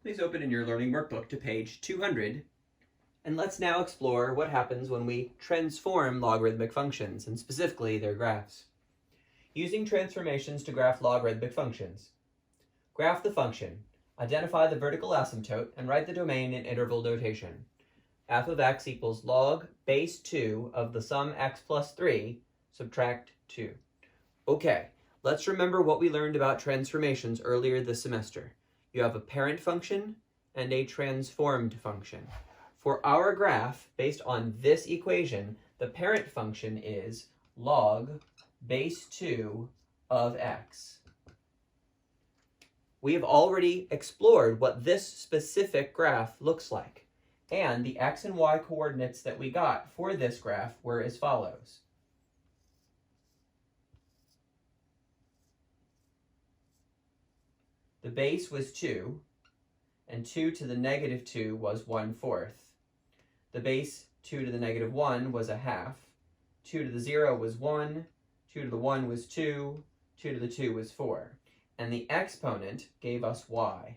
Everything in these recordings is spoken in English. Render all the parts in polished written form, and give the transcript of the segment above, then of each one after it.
Please open in your learning workbook to page 200. And let's now explore what happens when we transform logarithmic functions, and specifically their graphs. Using transformations to graph logarithmic functions. Graph the function. Identify the vertical asymptote and write the domain in interval notation. F of x equals log base 2 of the sum x plus 3, subtract 2. Okay, let's remember what we learned about transformations earlier this semester. You have a parent function and a transformed function. For our graph, based on this equation, the parent function is log base 2 of x. We have already explored what this specific graph looks like, and the x and y coordinates that we got for this graph were as follows. The base was 2, and 2 to the negative 2 was 1/4. The base 2 to the negative 1 was a half. 2 to the 0 was 1. 2 to the 1 was 2. 2 to the 2 was 4. And the exponent gave us y.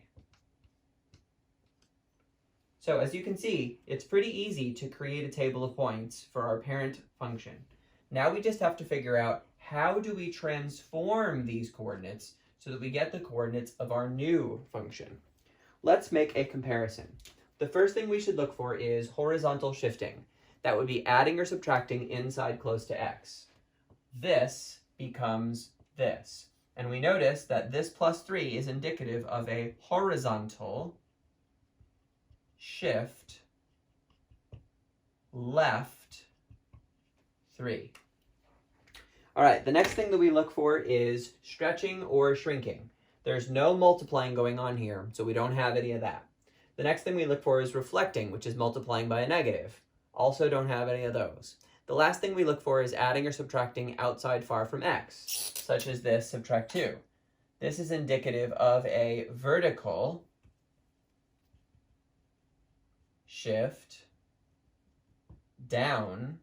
So as you can see, it's pretty easy to create a table of points for our parent function. Now we just have to figure out how do we transform these coordinates so that we get the coordinates of our new function. Let's make a comparison. The first thing we should look for is horizontal shifting. That would be adding or subtracting inside close to x. This becomes this. And we notice that this plus 3 is indicative of a horizontal shift left 3. All right, the next thing that we look for is stretching or shrinking. There's no multiplying going on here, so we don't have any of that. The next thing we look for is reflecting, which is multiplying by a negative. Also don't have any of those. The last thing we look for is adding or subtracting outside far from x, such as this, subtract 2. This is indicative of a vertical shift down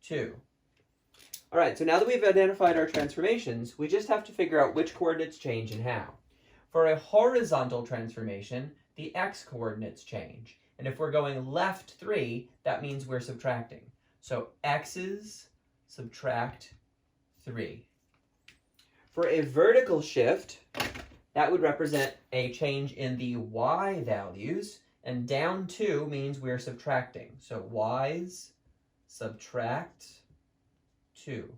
2. All right, so now that we've identified our transformations, we just have to figure out which coordinates change and how. For a horizontal transformation, the x coordinates change. And if we're going left 3, that means we're subtracting. So x's subtract 3. For a vertical shift, that would represent a change in the y values, and down 2 means we're subtracting. So y's subtract 2.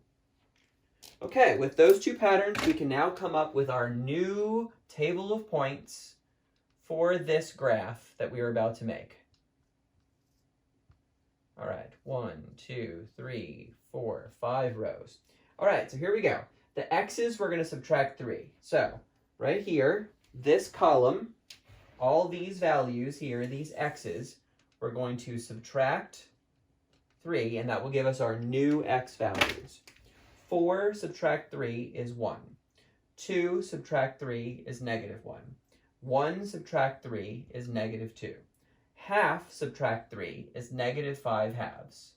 Okay, with those two patterns, we can now come up with our new table of points for this graph that we are about to make. All right, 1, 2, 3, 4, 5 rows. All right, so here we go. The x's, we're going to subtract 3. So right here, this column, all these values here, these x's, we're going to subtract 3, and that will give us our new x values. 4 subtract 3 is 1. 2 subtract 3 is negative 1. 1 subtract 3 is negative 2. Half subtract 3 is negative 5 halves.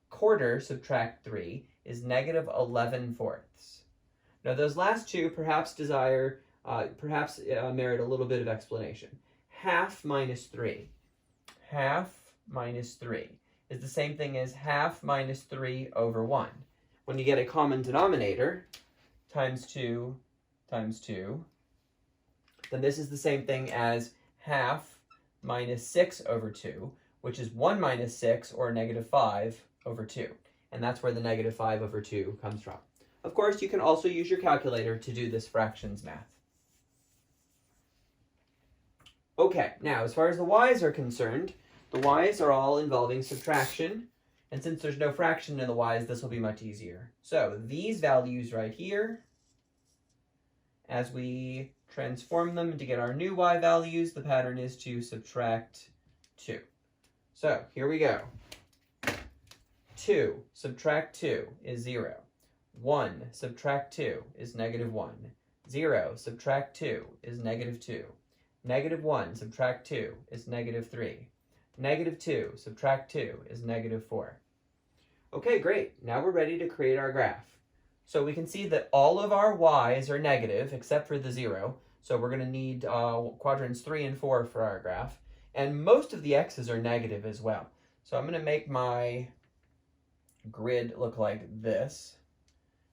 Quarter subtract 3 is negative 11 fourths. Now those last two perhaps merit a little bit of explanation. Half minus 3. Half minus 3 is the same thing as half minus 3 over 1. When you get a common denominator, times 2 times 2, then this is the same thing as half minus 6 over 2, which is 1 minus 6, or negative 5 over 2. And that's where the negative 5 over 2 comes from. Of course, you can also use your calculator to do this fractions math. Okay, now as far as the y's are concerned, the y's are all involving subtraction. And since there's no fraction in the y's, this will be much easier. So these values right here, as we transform them to get our new y values, the pattern is to subtract 2. So here we go. 2 subtract 2 is 0. 1 subtract 2 is negative 1. 0 subtract 2 is negative 2. Negative 1 subtract 2 is negative 3. Negative 2 subtract 2 is negative 4. Okay, great. Now we're ready to create our graph. So we can see that all of our y's are negative except for the 0. So we're going to need quadrants 3 and 4 for our graph. And most of the x's are negative as well. So I'm going to make my grid look like this.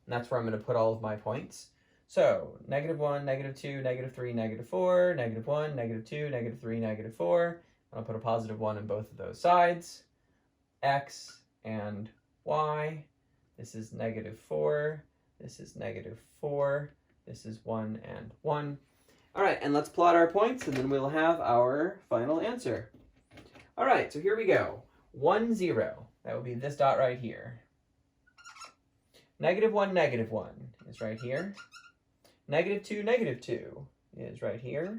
And that's where I'm going to put all of my points. So -1, -2, -3, -4, -1, -2, -3, -4. I'll put a positive 1 on both of those sides. X and y. This is -4. This is -4. This is 1 and 1. All right, and let's plot our points, and then we'll have our final answer. All right, so here we go. 1, 0. That would be this dot right here. -1, -1 is right here. -2, -2 is right here.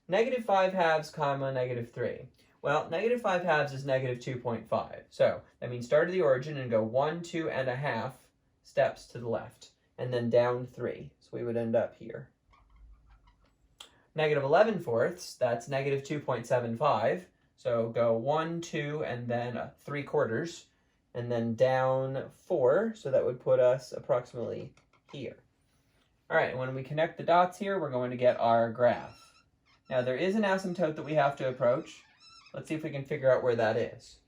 -5/2, comma, -3. Well, -5/2 is -2.5. So that means start at the origin and go 1, 2 and a half steps to the left, and then down 3. So we would end up here. -11/4, that's -2.75. So go 1, 2, and then 3/4, and then down 4. So that would put us approximately here. All right, and when we connect the dots here, we're going to get our graph. Now, there is an asymptote that we have to approach. Let's see if we can figure out where that is.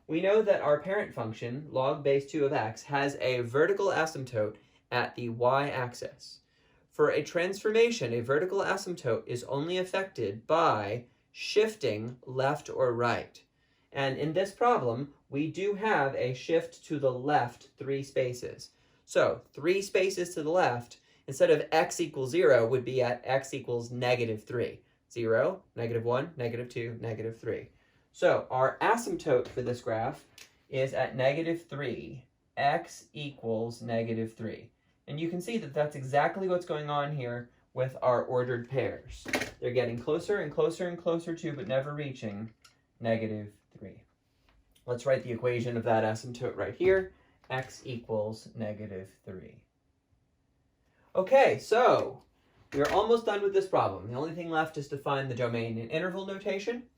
We know that our parent function, log base 2 of x, has a vertical asymptote at the y-axis. For a transformation, a vertical asymptote is only affected by shifting left or right. And in this problem, we do have a shift to the left 3 spaces. So 3 spaces to the left, instead of x equals 0, would be at x equals -3. 0, -1, -2, -3. So our asymptote for this graph is at -3. X equals -3. And you can see that that's exactly what's going on here with our ordered pairs. They're getting closer and closer and closer to, but never reaching, -3. Let's write the equation of that asymptote right here. X equals -3. Okay, so we're almost done with this problem. The only thing left is to find the domain in interval notation.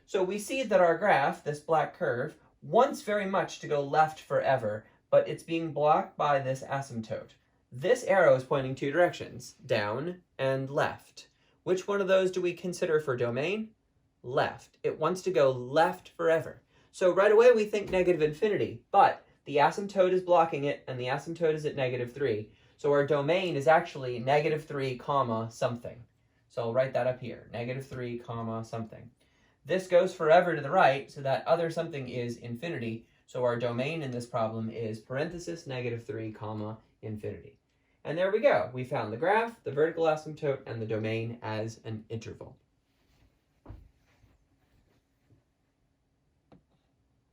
So we see that our graph, this black curve, wants very much to go left forever, but it's being blocked by this asymptote. This arrow is pointing 2 directions, down and left. Which one of those do we consider for domain? Left. It wants to go left forever. So right away we think -infinity, but the asymptote is blocking it, and the asymptote is at -3. So our domain is actually -3, comma, something. So I'll write that up here, -3, comma, something. This goes forever to the right, so that other something is infinity. So our domain in this problem is parenthesis -3, comma, infinity. And there we go. We found the graph, the vertical asymptote, and the domain as an interval.